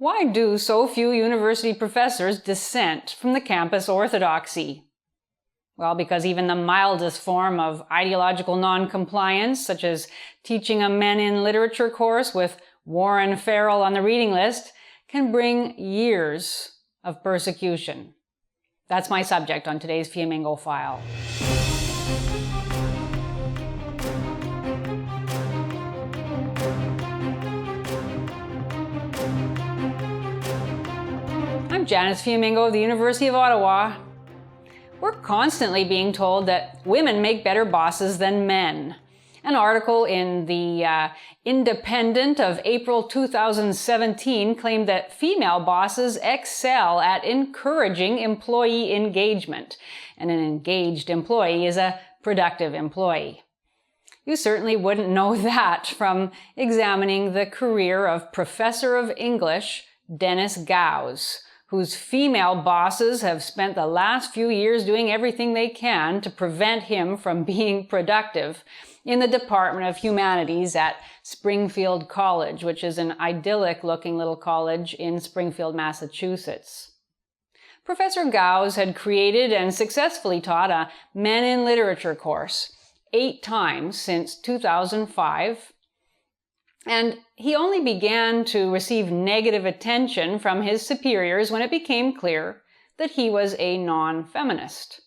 Why do so few university professors dissent from the campus orthodoxy? Well, because even the mildest form of ideological non-compliance, such as teaching a men in literature course with Warren Farrell on the reading list, can bring years of persecution. That's my subject on today's Flamingo File. I'm Janice Flamingo of the University of Ottawa. We're constantly being told that women make better bosses than men. An article in the Independent of April 2017 claimed that female bosses excel at encouraging employee engagement, and an engaged employee is a productive employee. You certainly wouldn't know that from examining the career of Professor of English Dennis Gouws, whose female bosses have spent the last few years doing everything they can to prevent him from being productive in the Department of Humanities at Springfield College, which is an idyllic-looking little college in Springfield, Massachusetts. Professor Gouws had created and successfully taught a Men in Literature course 8 times since 2005, and he only began to receive negative attention from his superiors when it became clear that he was a non-feminist.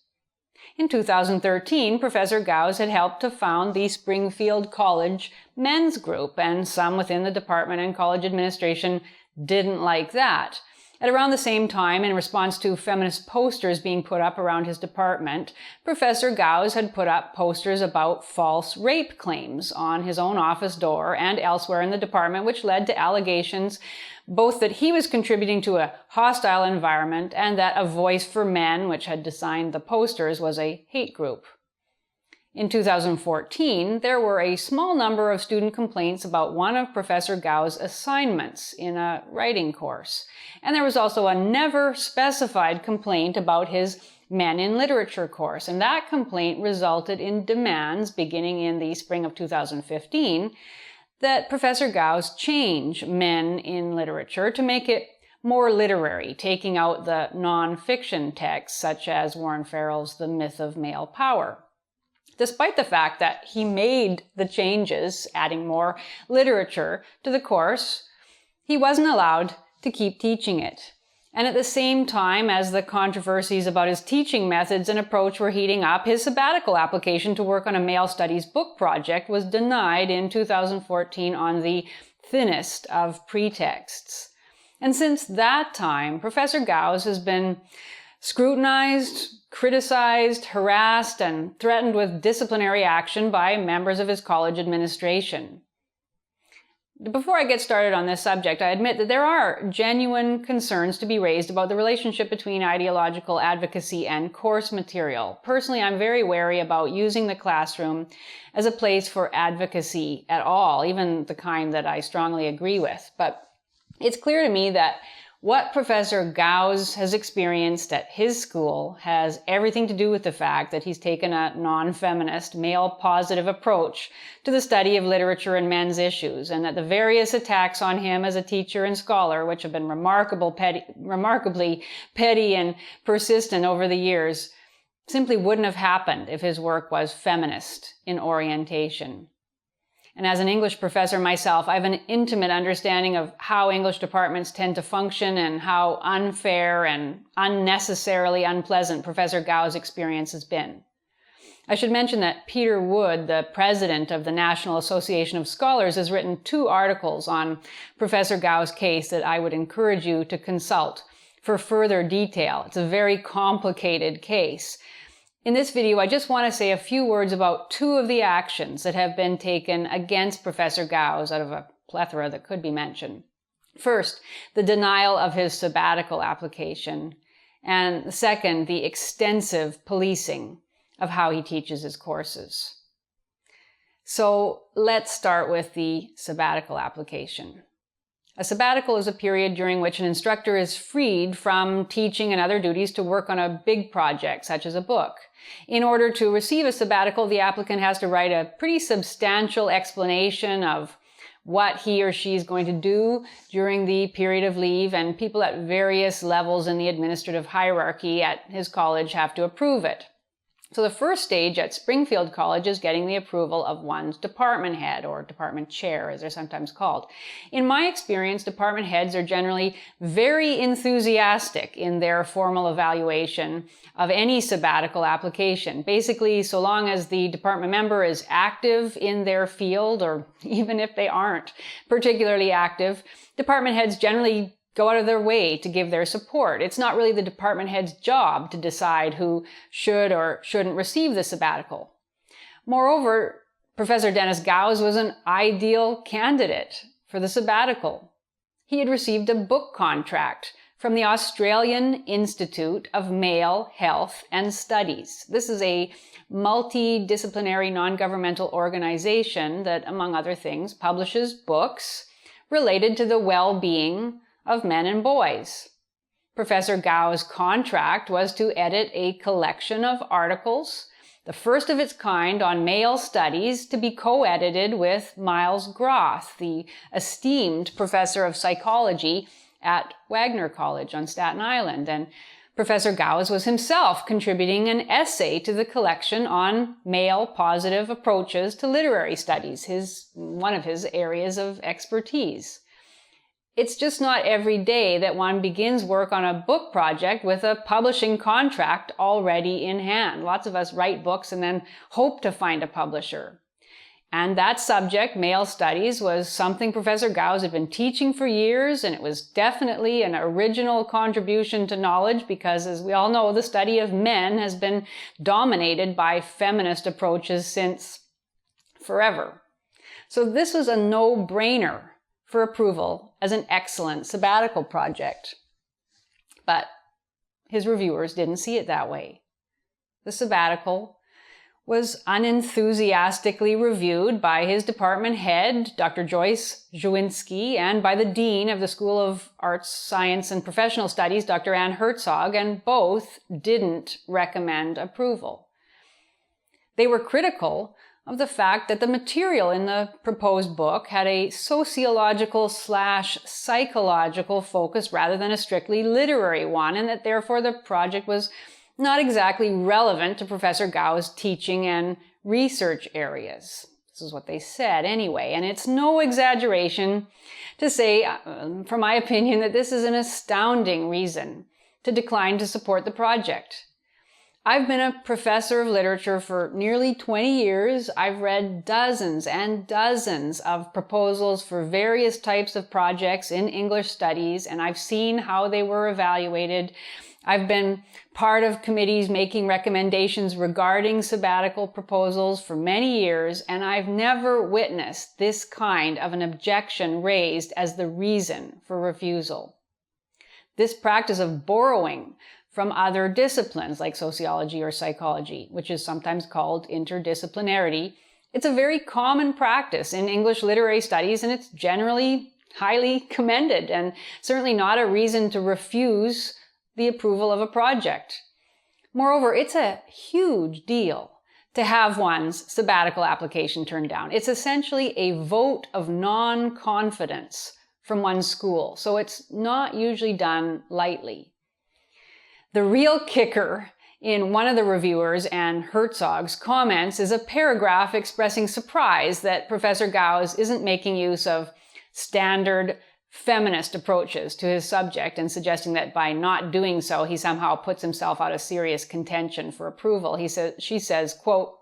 In 2013, Professor Gouws had helped to found the Springfield College Men's Group, and some within the department and college administration didn't like that. At around the same time, in response to feminist posters being put up around his department, Professor Gouws had put up posters about false rape claims on his own office door and elsewhere in the department, which led to allegations both that he was contributing to a hostile environment and that A Voice for Men, which had designed the posters, was a hate group. In 2014, there were a small number of student complaints about one of Professor Gouws' assignments in a writing course. And there was also a never specified complaint about his Men in Literature course. And that complaint resulted in demands beginning in the spring of 2015 that Professor Gouws change Men in Literature to make it more literary, taking out the non-fiction texts such as Warren Farrell's The Myth of Male Power. Despite the fact that he made the changes, adding more literature to the course, he wasn't allowed to keep teaching it. And at the same time as the controversies about his teaching methods and approach were heating up, his sabbatical application to work on a male studies book project was denied in 2014 on the thinnest of pretexts. And since that time, Professor Gouws has been scrutinized, criticized, harassed, and threatened with disciplinary action by members of his college administration. Before I get started on this subject, I admit that there are genuine concerns to be raised about the relationship between ideological advocacy and course material. Personally, I'm very wary about using the classroom as a place for advocacy at all, even the kind that I strongly agree with. But it's clear to me that what Professor Gouws has experienced at his school has everything to do with the fact that he's taken a non-feminist, male-positive approach to the study of literature and men's issues, and that the various attacks on him as a teacher and scholar, which have been remarkably petty and persistent over the years, simply wouldn't have happened if his work was feminist in orientation. And as an English professor myself, I have an intimate understanding of how English departments tend to function and how unfair and unnecessarily unpleasant Professor Gouws' experience has been. I should mention that Peter Wood, the president of the National Association of Scholars, has written 2 articles on Professor Gouws' case that I would encourage you to consult for further detail. It's a very complicated case. In this video, I just want to say a few words about 2 of the actions that have been taken against Professor Gouws out of a plethora that could be mentioned. First, the denial of his sabbatical application, and second, the extensive policing of how he teaches his courses. So let's start with the sabbatical application. A sabbatical is a period during which an instructor is freed from teaching and other duties to work on a big project, such as a book. In order to receive a sabbatical, the applicant has to write a pretty substantial explanation of what he or she is going to do during the period of leave, and people at various levels in the administrative hierarchy at his college have to approve it. So the first stage at Springfield College is getting the approval of one's department head, or department chair as they're sometimes called. In my experience, department heads are generally very enthusiastic in their formal evaluation of any sabbatical application. Basically, so long as the department member is active in their field, or even if they aren't particularly active, department heads generally go out of their way to give their support. It's not really the department head's job to decide who should or shouldn't receive the sabbatical. Moreover, Professor Gouws was an ideal candidate for the sabbatical. He had received a book contract from the Australian Institute of Male Health and Studies. This is a multidisciplinary non-governmental organization that, among other things, publishes books related to the well-being of men and boys. Professor Gouws' contract was to edit a collection of articles, the first of its kind on male studies, to be co-edited with Miles Groth, the esteemed professor of psychology at Wagner College on Staten Island. And Professor Gouws was himself contributing an essay to the collection on male positive approaches to literary studies, one of his areas of expertise. It's just not every day that one begins work on a book project with a publishing contract already in hand. Lots of us write books and then hope to find a publisher. And that subject, male studies, was something Professor Gouws had been teaching for years, and it was definitely an original contribution to knowledge because, as we all know, the study of men has been dominated by feminist approaches since forever. So this was a no-brainer for approval as an excellent sabbatical project. But his reviewers didn't see it that way. The sabbatical was unenthusiastically reviewed by his department head, Dr. Joyce Zawinski, and by the dean of the School of Arts, Science, and Professional Studies, Dr. Ann Herzog, and both didn't recommend approval. They were critical of the fact that the material in the proposed book had a sociological/psychological focus rather than a strictly literary one, and that therefore the project was not exactly relevant to Professor Gouws' teaching and research areas. This is what they said anyway, and it's no exaggeration to say, from my opinion, that this is an astounding reason to decline to support the project. I've been a professor of literature for nearly 20 years. I've read dozens and dozens of proposals for various types of projects in English studies, and I've seen how they were evaluated. I've been part of committees making recommendations regarding sabbatical proposals for many years, and I've never witnessed this kind of an objection raised as the reason for refusal. This practice of borrowing from other disciplines like sociology or psychology, which is sometimes called interdisciplinarity. It's a very common practice in English literary studies, and it's generally highly commended, and certainly not a reason to refuse the approval of a project. Moreover, it's a huge deal to have one's sabbatical application turned down. It's essentially a vote of non-confidence from one's school, so it's not usually done lightly. The real kicker in one of the reviewers, Ann Herzog's, comments is a paragraph expressing surprise that Professor Gouws isn't making use of standard feminist approaches to his subject and suggesting that by not doing so, he somehow puts himself out of serious contention for approval. She says, quote,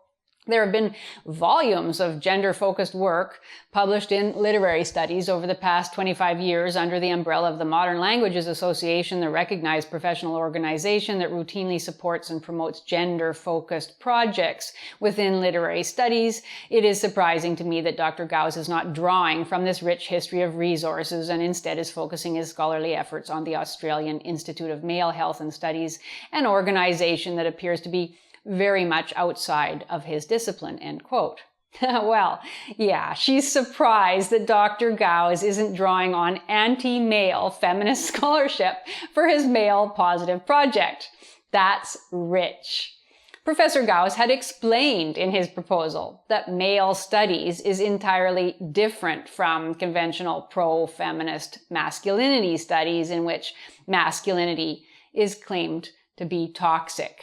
"There have been volumes of gender-focused work published in literary studies over the past 25 years under the umbrella of the Modern Languages Association, the recognized professional organization that routinely supports and promotes gender-focused projects within literary studies. It is surprising to me that Dr. Gouws is not drawing from this rich history of resources and instead is focusing his scholarly efforts on the Australian Institute of Male Health and Studies, an organization that appears to be very much outside of his discipline," end quote. Well, yeah, she's surprised that Dr. Gouws isn't drawing on anti-male feminist scholarship for his male positive project. That's rich. Professor Gouws had explained in his proposal that male studies is entirely different from conventional pro-feminist masculinity studies in which masculinity is claimed to be toxic.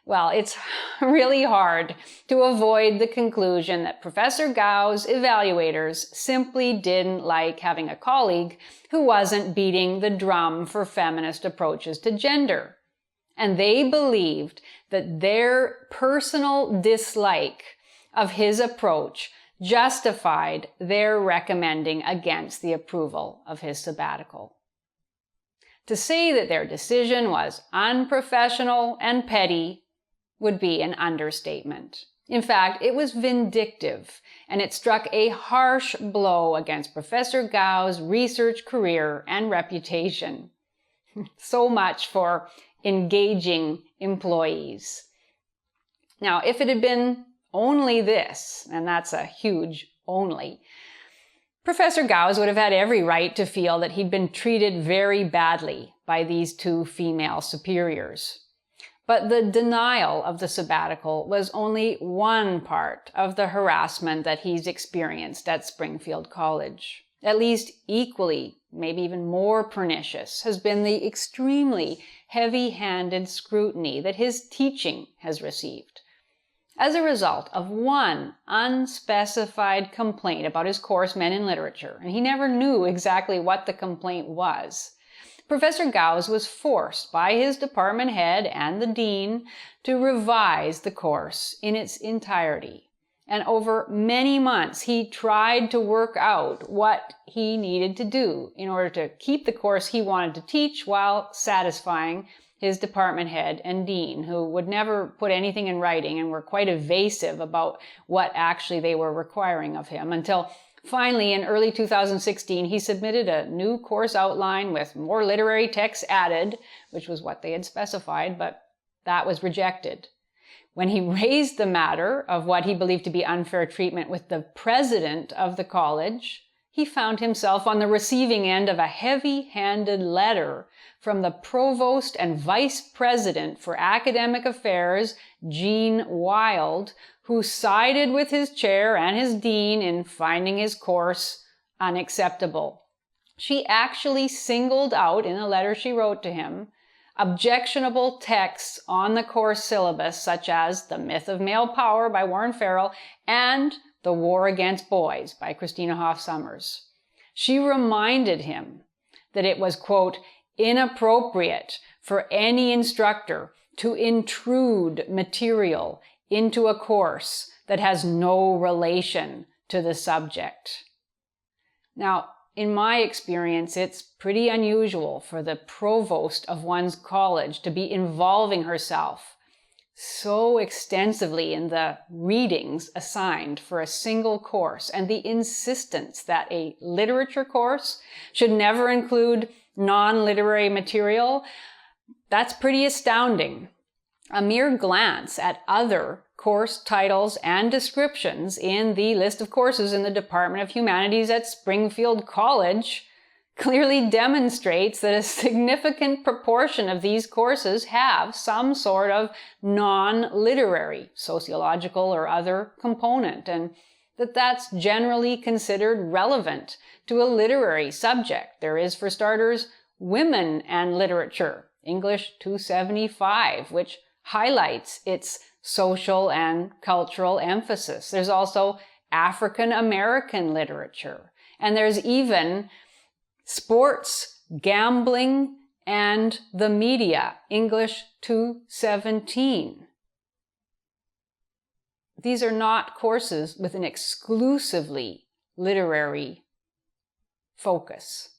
Well, it's really hard to avoid the conclusion that Professor Gouws' evaluators simply didn't like having a colleague who wasn't beating the drum for feminist approaches to gender. And they believed that their personal dislike of his approach justified their recommending against the approval of his sabbatical. To say that their decision was unprofessional and petty would be an understatement. In fact, it was vindictive, and it struck a harsh blow against Professor Gouws' research career and reputation. So much for engaging employees. Now, if it had been only this, and that's a huge only, Professor Gouws would have had every right to feel that he'd been treated very badly by these two female superiors. But the denial of the sabbatical was only one part of the harassment that he's experienced at Springfield College. At least equally, maybe even more pernicious, has been the extremely heavy-handed scrutiny that his teaching has received. As a result of one unspecified complaint about his course Men in Literature, and he never knew exactly what the complaint was, Professor Gouws was forced by his department head and the dean to revise the course in its entirety. And over many months, he tried to work out what he needed to do in order to keep the course he wanted to teach while satisfying his department head and dean, who would never put anything in writing and were quite evasive about what actually they were requiring of him, until finally in early 2016 he submitted a new course outline with more literary texts added, which was what they had specified, but that was rejected. When he raised the matter of what he believed to be unfair treatment with the president of the college, he found himself on the receiving end of a heavy-handed letter from the provost and vice president for academic affairs, Jean Wild, who sided with his chair and his dean in finding his course unacceptable. She actually singled out, in a letter she wrote to him, objectionable texts on the course syllabus, such as The Myth of Male Power by Warren Farrell and The War Against Boys by Christina Hoff Sommers. She reminded him that it was, quote, inappropriate for any instructor to intrude material into a course that has no relation to the subject. Now, in my experience, it's pretty unusual for the provost of one's college to be involving herself so extensively in the readings assigned for a single course, and the insistence that a literature course should never include non-literary material, that's pretty astounding. A mere glance at other course titles and descriptions in the list of courses in the Department of Humanities at Springfield College clearly demonstrates that a significant proportion of these courses have some sort of non-literary, sociological or other component, and that's generally considered relevant to a literary subject. There is, for starters, Women and Literature, English 275, which highlights its social and cultural emphasis. There's also African American literature. And there's even sports, gambling, and the media, English 217. These are not courses with an exclusively literary focus.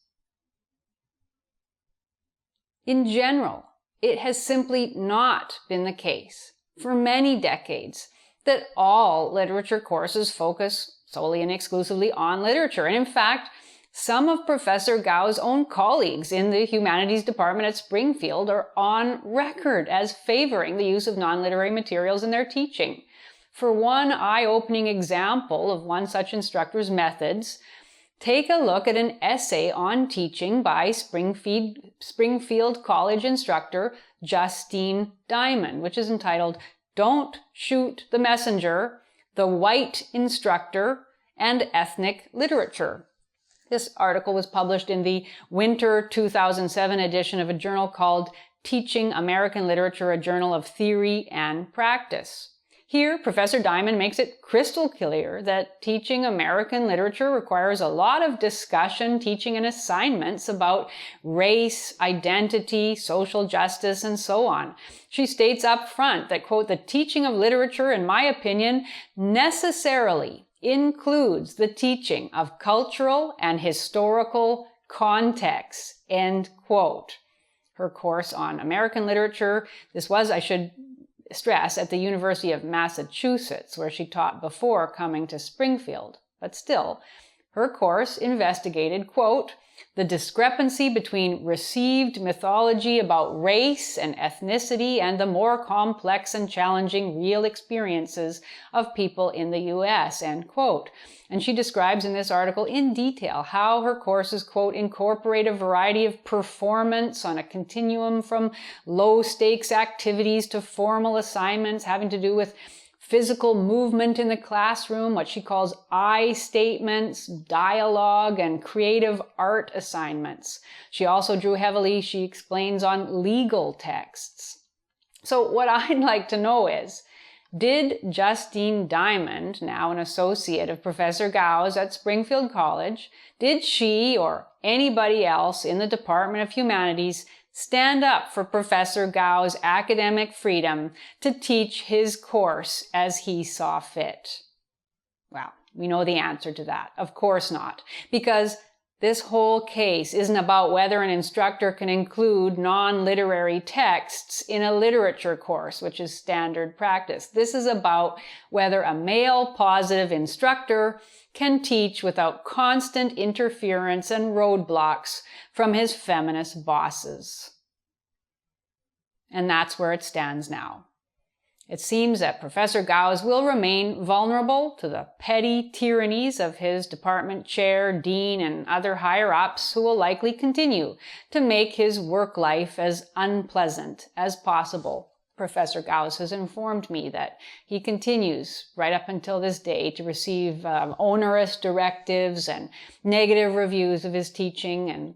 In general, it has simply not been the case for many decades that all literature courses focus solely and exclusively on literature. And in fact, some of Professor Gouws' own colleagues in the humanities department at Springfield are on record as favoring the use of non-literary materials in their teaching. For one eye-opening example of one such instructor's methods, take a look at an essay on teaching by Springfield College instructor Justine Diamond, which is entitled Don't Shoot the Messenger, The White Instructor, and Ethnic Literature. This article was published in the winter 2007 edition of a journal called Teaching American Literature, a Journal of Theory and Practice. Here, Professor Diamond makes it crystal clear that teaching American literature requires a lot of discussion, teaching, and assignments about race, identity, social justice, and so on. She states up front that, quote, the teaching of literature, in my opinion, necessarily includes the teaching of cultural and historical context, end quote. Her course on American literature, this was, I should stress, at the University of Massachusetts, where she taught before coming to Springfield. But still, her course investigated, quote, the discrepancy between received mythology about race and ethnicity and the more complex and challenging real experiences of people in the U.S., end quote. And she describes in this article in detail how her courses, quote, incorporate a variety of performance on a continuum from low-stakes activities to formal assignments having to do with physical movement in the classroom, what she calls I statements, dialogue, and creative art assignments. She also drew heavily, she explains, on legal texts. So what I'd like to know is, did Justine Diamond, now an associate of Professor Gouws at Springfield College, did she or anybody else in the Department of Humanities stand up for Professor Gouws' academic freedom to teach his course as he saw fit? Well, we know the answer to that. Of course not. Because this whole case isn't about whether an instructor can include non-literary texts in a literature course, which is standard practice. This is about whether a male-positive instructor can teach without constant interference and roadblocks from his feminist bosses. And that's where it stands now. It seems that Professor Gouws will remain vulnerable to the petty tyrannies of his department chair, dean, and other higher-ups who will likely continue to make his work life as unpleasant as possible. Professor Gouws has informed me that he continues, right up until this day, to receive onerous directives and negative reviews of his teaching. And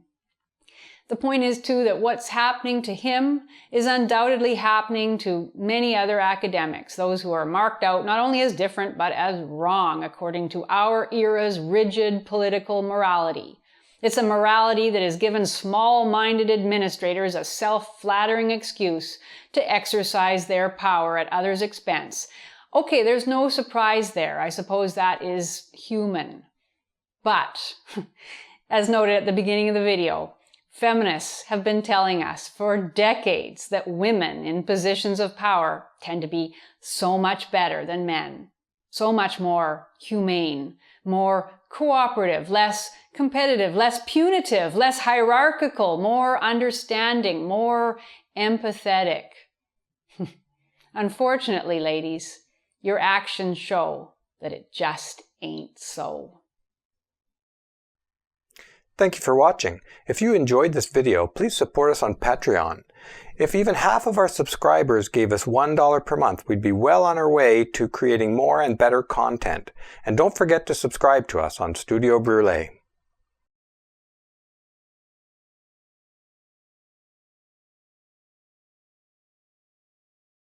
the point is, too, that what's happening to him is undoubtedly happening to many other academics, those who are marked out not only as different, but as wrong, according to our era's rigid political morality. It's a morality that has given small-minded administrators a self-flattering excuse to exercise their power at others' expense. Okay, there's no surprise there. I suppose that is human. But, as noted at the beginning of the video, feminists have been telling us for decades that women in positions of power tend to be so much better than men, so much more humane, more cooperative, less competitive, less punitive, less hierarchical, more understanding, more empathetic. Unfortunately, ladies, your actions show that it just ain't so. Thank you for watching. If you enjoyed this video, please support us on Patreon. If even half of our subscribers gave us $1 per month, we'd be well on our way to creating more and better content. And don't forget to subscribe to us on Studio Brule.